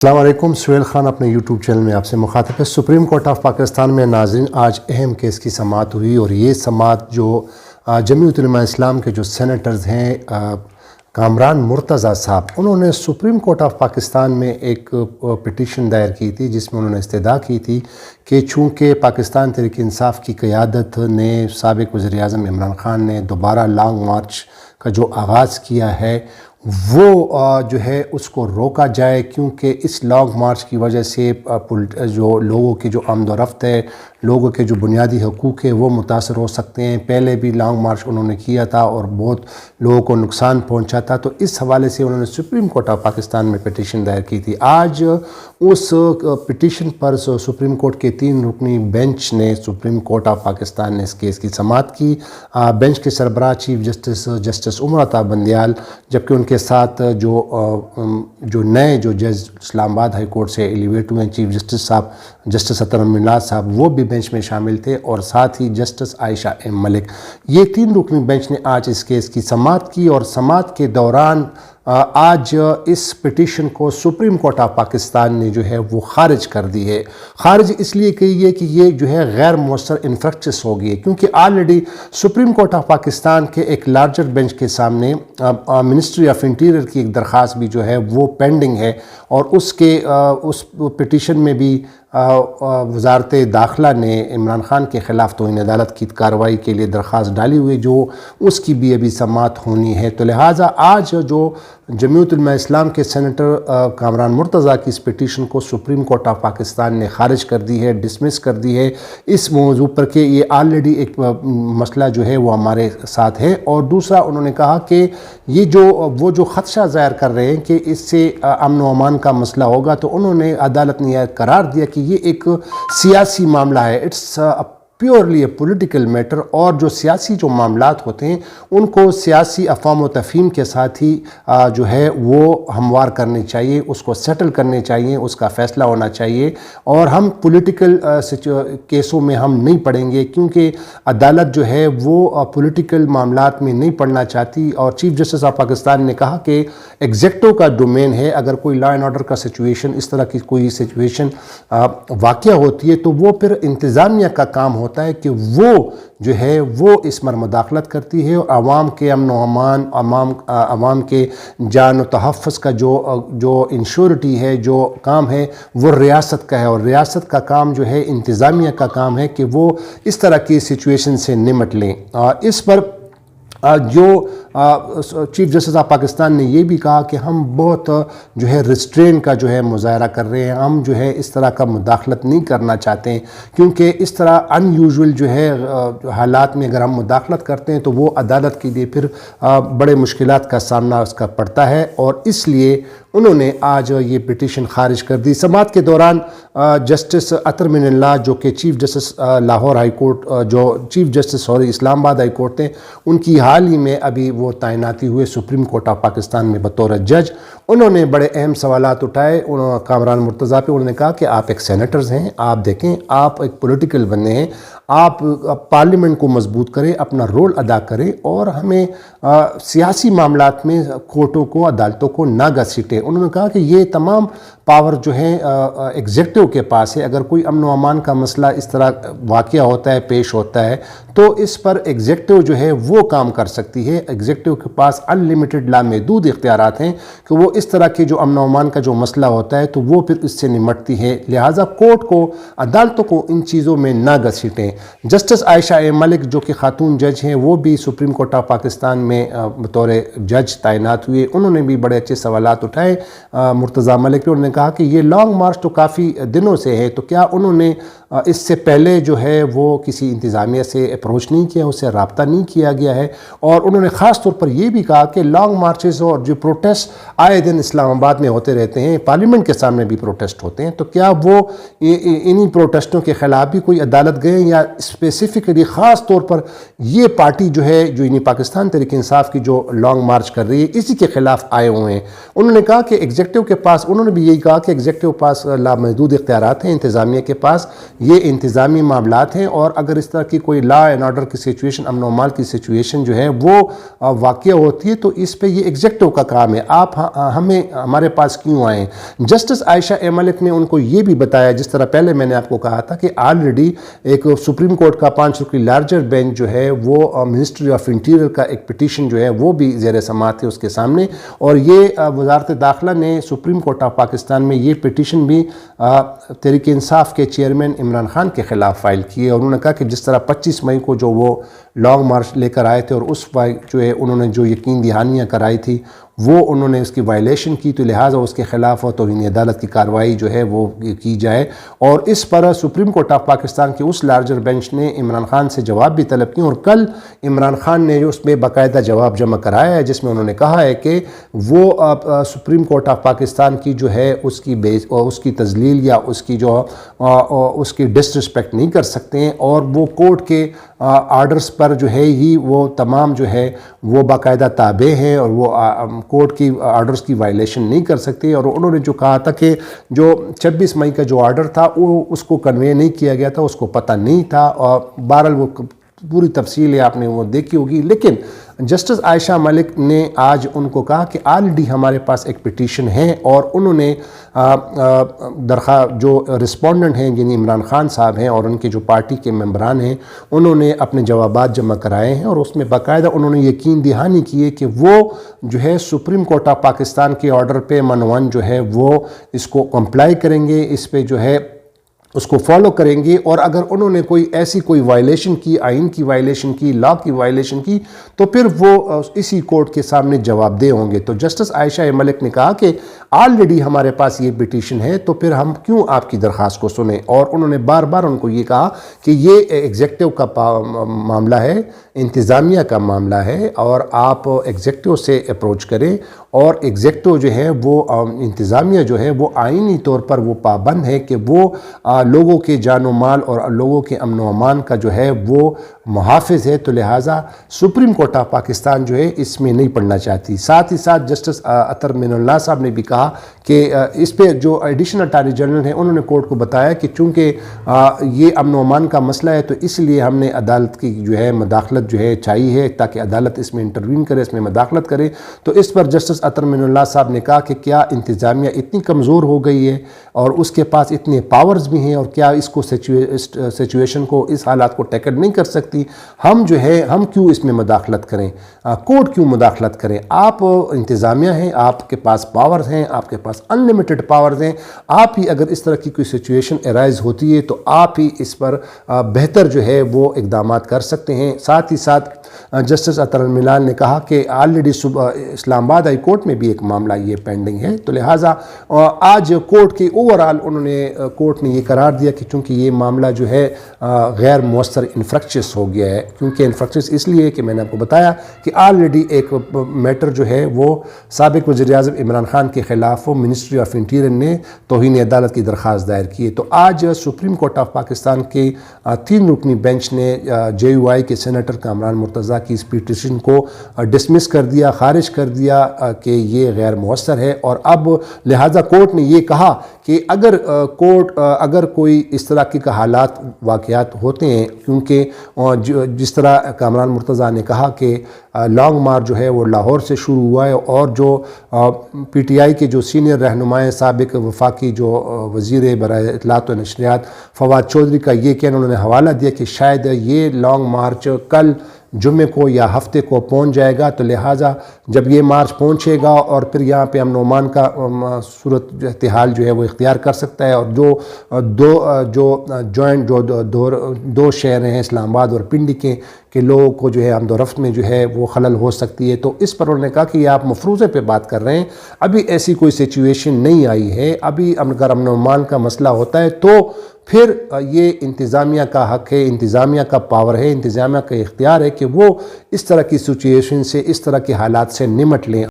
السلام علیکم. سہیل خان اپنے یوٹیوب چینل میں آپ سے مخاطب ہے. سپریم کورٹ آف پاکستان میں ناظرین آج اہم کیس کی سماعت ہوئی اور یہ سماعت جو جمعیت علماء اسلام کے جو سینیٹرز ہیں کامران مرتضیٰ صاحب، انہوں نے سپریم کورٹ آف پاکستان میں ایک پٹیشن دائر کی تھی جس میں انہوں نے استدعا کی تھی کہ چونکہ پاکستان تحریک انصاف کی قیادت نے سابق وزیر اعظم عمران خان نے دوبارہ لانگ مارچ کا جو آغاز کیا ہے وہ جو ہے اس کو روکا جائے، کیونکہ اس لانگ مارچ کی وجہ سے جو لوگوں کی جو آمد و رفت ہے، لوگوں کے جو بنیادی حقوق ہے وہ متاثر ہو سکتے ہیں. پہلے بھی لانگ مارچ انہوں نے کیا تھا اور بہت لوگوں کو نقصان پہنچا تھا، تو اس حوالے سے انہوں نے سپریم کورٹ آف پاکستان میں پٹیشن دائر کی تھی. آج اس پٹیشن پر سپریم کورٹ کے 3 رکنی بینچ نے سپریم کورٹ آف پاکستان نے اس کیس کی سماعت کی. بینچ کے سربراہ چیف جسٹس عمر عطا بندیال، جبکہ ان کے ساتھ جو نئے جو جج اسلام آباد ہائی کورٹ سے ایلیویٹ ہوئے ہیں چیف جسٹس صاحب جسٹس عطر ملاد صاحب، وہ بھی بینچ میں شامل تھے، اور ساتھ ہی جسٹس عائشہ ایم ملک. یہ 3 رکنی بینچ نے آج اس کیس کی سماعت کی، اور سماعت کے دوران آج اس پٹیشن کو سپریم کورٹ آف پاکستان نے جو ہے وہ خارج کر دی ہے. خارج اس لیے کی ہے کہ یہ جو ہے غیر مؤثر انفریکچس ہو گئی ہے، کیونکہ already supreme court of Pakistan کے ایک لارجر بینچ کے سامنے منسٹری آف انٹیریئر کی ایک درخواست بھی جو ہے وہ پینڈنگ ہے، اور اس پٹیشن میں بھی وزارت داخلہ نے عمران خان کے خلاف توہین عدالت کی کارروائی کے لیے درخواست ڈالی ہوئی، جو اس کی بھی ابھی سماعت ہونی ہے. تو لہٰذا آج جو جمعیت علماء اسلام کے سینیٹر کامران مرتضیٰ کی اس پٹیشن کو سپریم کورٹ آف پاکستان نے خارج کر دی ہے، ڈسمس کر دی ہے اس موضوع پر کہ یہ آلریڈی ایک مسئلہ جو ہے وہ ہمارے ساتھ ہے. اور دوسرا انہوں نے کہا کہ یہ وہ جو خدشہ ظاہر کر رہے ہیں کہ اس سے امن و امان کا مسئلہ ہوگا، تو انہوں نے عدالت نے یہ قرار دیا کہ یہ ایک سیاسی معاملہ ہے، it's purely a political matter, اور جو سیاسی جو معاملات ہوتے ہیں ان کو سیاسی افہام و تفہیم کے ساتھ ہی جو ہے وہ ہموار کرنے چاہیے، اس کو سیٹل کرنے چاہیے، اس کا فیصلہ ہونا چاہیے. اور ہم پولیٹیکل کیسوں میں ہم نہیں پڑھیں گے، کیونکہ عدالت جو ہے وہ پولیٹیکل معاملات میں نہیں پڑھنا چاہتی. اور چیف جسٹس آف پاکستان نے کہا کہ ایگزیکٹو کا ڈومین ہے، اگر کوئی لا اینڈ آرڈر کا سچویشن، اس طرح کی کوئی سچویشن واقع ہوتی ہے تو وہ پھر انتظامیہ کا کام ہوتا ہے کہ وہ جو ہے وہ اس میں مداخلت کرتی ہے، اور عوام کے امن و امان، عوام کے جان و تحفظ کا جو انشورٹی ہے، جو کام ہے وہ ریاست کا ہے، اور ریاست کا کام جو ہے انتظامیہ کا کام ہے کہ وہ اس طرح کی سچویشن سے نمٹ لیں. اس پر جو چیف جسٹس آف پاکستان نے یہ بھی کہا کہ ہم بہت جو ہے ریسٹرین کا جو ہے مظاہرہ کر رہے ہیں، ہم جو ہے اس طرح کا مداخلت نہیں کرنا چاہتے ہیں، کیونکہ اس طرح ان یوزول جو ہے حالات میں اگر ہم مداخلت کرتے ہیں تو وہ عدالت کے لیے پھر بڑے مشکلات کا سامنا اس کا پڑتا ہے. اور اس لیے انہوں نے آج یہ پٹیشن خارج کر دی. سماعت کے دوران جسٹس عطر من اللہ، جو کہ chief justice Lahore high court, جو چیف جسٹس اسلام آباد ہائی کورٹ ہیں، ان کی حال ہی میں ابھی وہ تعیناتی ہوئے سپریم کورٹ آف پاکستان میں بطور جج، انہوں نے بڑے اہم سوالات اٹھائے. کامران مرتضیٰ پہ انہوں نے کہا کہ آپ ایک سینیٹرز ہیں، آپ دیکھیں آپ ایک پولیٹیکل بندے ہیں، آپ پارلیمنٹ کو مضبوط کریں، اپنا رول ادا کریں، اور ہمیں سیاسی معاملات میں کورٹوں کو، عدالتوں کو نہ گھسیٹیں. انہوں نے کہا کہ یہ تمام پاور جو ہیں ایگزیکٹو کے پاس ہے. اگر کوئی امن و امان کا مسئلہ اس طرح واقعہ ہوتا ہے، پیش ہوتا ہے، تو اس پر ایگزیکٹو جو ہے وہ کام کر سکتی ہے. ایگزیکٹو کے پاس ان لمیٹڈ لامحدود اختیارات ہیں کہ وہ اس طرح کے جو امن و امان کا جو مسئلہ ہوتا ہے تو وہ پھر اس سے نمٹتی ہے. لہٰذا کورٹ کو، عدالتوں کو ان چیزوں میں نہ گھسیٹیں. جسٹس عائشہ ایم ملک، جو کہ خاتون جج ہیں، وہ بھی سپریم کورٹ آف پاکستان میں بطور جج تعینات ہوئے. انہوں نے بھی بڑے اچھے سوالات اٹھائے مرتضیٰ ملک پہ. انہوں نے کہا کہ یہ لانگ مارچ تو کافی دنوں سے ہے، تو کیا انہوں نے اس سے پہلے جو ہے وہ کسی انتظامیہ سے اپروچ نہیں کیا، اس سے رابطہ نہیں کیا گیا ہے. اور انہوں نے خاص طور پر یہ بھی کہا کہ لانگ مارچز اور جو پروٹیسٹ آئے دن اسلام آباد میں ہوتے رہتے ہیں، پارلیمنٹ کے سامنے بھی پروٹیسٹ ہوتے ہیں، تو کیا وہ انہی پروٹیسٹوں کے خلاف بھی کوئی عدالت گئے، یا اسپیسیفکلی خاص طور پر یہ پارٹی جو ہے جو یعنی پاکستان تحریک انصاف کی جو لانگ مارچ کر رہی ہے اسی کے خلاف آئے ہوئے ہیں۔ انہوں نے کہا کہ ایگزیکٹو کے پاس، انہوں نے بھی یہی کہا کہ ایگزیکٹو پاس لامحدود اختیارات ہیں، انتظامیہ کے پاس یہ انتظامی معاملات ہیں، اور اگر اس طرح کی کوئی لا اینڈ آرڈر کی سچویشن، امن و امان کی سچویشن جو ہے وہ واقع ہوتی ہے تو اس پہ یہ ایگزیکٹو کا کام ہے، آپ ہمارے پاس کیوں آئیں۔ جسٹس عائشہ اے ملک نے ان کو یہ بھی بتایا، جس طرح پہلے میں نے آپ کو کہا تھا کہ آلریڈی ایک سپریم کورٹ کا 5 رکنی لارجر بینچ جو ہے وہ منسٹری آف انٹیریئر کا ایک پٹیشن جو ہے وہ بھی زیر سماعت ہے اس کے سامنے، اور یہ وزارت داخلہ نے سپریم کورٹ آف پاکستان میں یہ پٹیشن بھی تحریک انصاف کے چیئرمین عمران خان کے خلاف فائل کی ہے، اور انہوں نے کہا کہ جس طرح 25 مئی کو جو وہ لانگ مارچ لے کر آئے تھے اور اس جو ہے انہوں نے جو یقین دہانیاں کرائی تھی وہ انہوں نے اس کی وائلیشن کی، تو لہٰذا اس کے خلاف توہین عدالت کی کارروائی جو ہے وہ کی جائے، اور اس پر سپریم کورٹ آف پاکستان کے اس لارجر بینچ نے عمران خان سے جواب بھی طلب کی، اور کل عمران خان نے اس میں باقاعدہ جواب جمع کرایا ہے، جس میں انہوں نے کہا ہے کہ وہ سپریم کورٹ آف پاکستان کی جو ہے اس کی تذلیل یا اس کی ڈسرسپیکٹ نہیں کر سکتے ہیں، اور وہ کورٹ کے آرڈرز پر جو ہے ہی وہ تمام جو ہے وہ باقاعدہ تابع ہیں، اور وہ کورٹ کی آرڈرز کی وائلیشن نہیں کر سکتے۔ اور انہوں نے جو کہا تھا کہ جو 26 مئی کا جو آرڈر تھا وہ اس کو کنوے نہیں کیا گیا تھا، اس کو پتہ نہیں تھا، اور بہرحال وہ پوری تفصیل ہے آپ نے وہ دیکھی ہوگی، لیکن جسٹس عائشہ ملک نے آج ان کو کہا کہ آلریڈی ہمارے پاس ایک پٹیشن ہے، اور انہوں نے جو رسپونڈنٹ ہیں یعنی عمران خان صاحب ہیں اور ان کے جو پارٹی کے ممبران ہیں انہوں نے اپنے جوابات جمع کرائے ہیں، اور اس میں باقاعدہ انہوں نے یقین دہانی کی ہے کہ وہ جو ہے سپریم کورٹ آف پاکستان کے آرڈر پہ منون جو ہے وہ اس کو کمپلائی کریں گے، اس پہ جو ہے اس کو فالو کریں گے، اور اگر انہوں نے کوئی وائلیشن کی، آئین کی وائلیشن کی، لا کی وائلیشن کی، تو پھر وہ اسی کورٹ کے سامنے جواب دہ ہوں گے۔ تو جسٹس عائشہ ملک نے کہا کہ آلریڈی ہمارے پاس یہ پٹیشن ہے تو پھر ہم کیوں آپ کی درخواست کو سنیں، اور انہوں نے بار بار ان کو یہ کہا کہ یہ ایگزیکٹو کا معاملہ ہے، انتظامیہ کا معاملہ ہے، اور آپ ایگزیکٹو سے اپروچ کریں، اور ایگزیکٹو جو ہے وہ انتظامیہ جو ہے وہ آئینی طور پر وہ پابند ہے کہ وہ لوگوں کے جان و مال اور لوگوں کے امن و امان کا جو ہے وہ محافظ ہے، تو لہٰذا سپریم کورٹ آف پاکستان جو ہے اس میں نہیں پڑھنا چاہتی۔ ساتھ ہی ساتھ جسٹس اطہر من اللہ صاحب نے بھی کہا کہ اس پہ جو ایڈیشنل اٹارنی جنرل ہیں انہوں نے کورٹ کو بتایا کہ چونکہ یہ امن و امان کا مسئلہ ہے تو اس لیے ہم نے عدالت کی جو ہے مداخلت جو ہے چاہیے ہے تاکہ عدالت اس میں انٹروین کرے، اس میں مداخلت کرے۔ تو اس پر جسٹس اطہر من اللہ صاحب نے کہا کہ کیا انتظامیہ اتنی کمزور ہو گئی ہے اور اس کے پاس اتنے پاورز بھی ہیں، اور کیا اس کو سچویشن کو، اس حالات کو ٹیکل نہیں کر سکتی، ہم جو ہے ہم کیوں اس میں مداخلت کریں، کورٹ کیوں مداخلت کریں، آپ انتظامیہ ہیں، آپ کے پاس پاورز ہیں، آپ کے پاس انلیمیٹڈ پاورز ہیں، آپ ہی اگر اس طرح کی کوئی سچویشن ارائز ہوتی ہے تو آپ ہی اس پر بہتر جو ہے وہ اقدامات کر سکتے ہیں۔ ساتھ ہی ساتھ جسٹس اطہر ملال نے کہا کہ آلریڈی اسلام آباد ہائی کورٹ میں بھی ایک معاملہ یہ پینڈنگ ہے، تو لہٰذا آج کورٹ کے اوورآل کورٹ نے یہ قرار دیا کہ چونکہ یہ معاملہ جو ہے غیر مؤثر انفریکچس ہو گیا ہے، کیونکہ انفریکچس اس لیے کہ میں نے آپ کو بتایا کہ آلریڈی ایک میٹر جو ہے وہ سابق وزیر اعظم عمران خان کے خلاف منسٹری آف انٹیریئر نے توہین عدالت کی درخواست دائر کی ہے۔ تو آج سپریم کورٹ آف پاکستان کے 3 رکنی بینچ نے جے یو آئی کے سینیٹر کامران مرتضیٰ کی اس پٹیشن کو ڈسمس کر دیا، خارج کر دیا کہ یہ غیر مؤثر ہے، اور اب لہٰذا کورٹ نے یہ کہا کہ اگر کوئی اس طرح کے حالات واقعات ہوتے ہیں، کیونکہ جس طرح کامران مرتضیٰ نے کہا کہ لانگ مارچ جو ہے وہ لاہور سے شروع ہوا ہے، اور جو پی ٹی آئی کے جو سینئر رہنمائیں سابق وفاقی جو وزیر برائے اطلاعات و نشریات فواد چودھری کا یہ کہنا انہوں نے حوالہ دیا کہ شاید یہ لانگ مارچ کل جمعے کو یا ہفتے کو پہنچ جائے گا، تو لہٰذا جب یہ مارچ پہنچے گا اور پھر یہاں پہ امن و امان کا صورتحال جو ہے وہ اختیار کر سکتا ہے، اور دو شہر ہیں اسلام آباد اور پنڈی کے لوگوں کو جو ہے آمد و رفت میں جو ہے وہ خلل ہو سکتی ہے، تو اس پر انہوں نے کہا کہ یہ آپ مفروضے پہ بات کر رہے ہیں، ابھی ایسی کوئی سچویشن نہیں آئی ہے، ابھی اگر امن و امان کا مسئلہ ہوتا ہے تو پھر یہ انتظامیہ کا حق ہے، انتظامیہ کا پاور ہے، انتظامیہ کا اختیار ہے کہ وہ اس طرح کی سچویشن سے، اس طرح کے حالات سے نمٹ لیں۔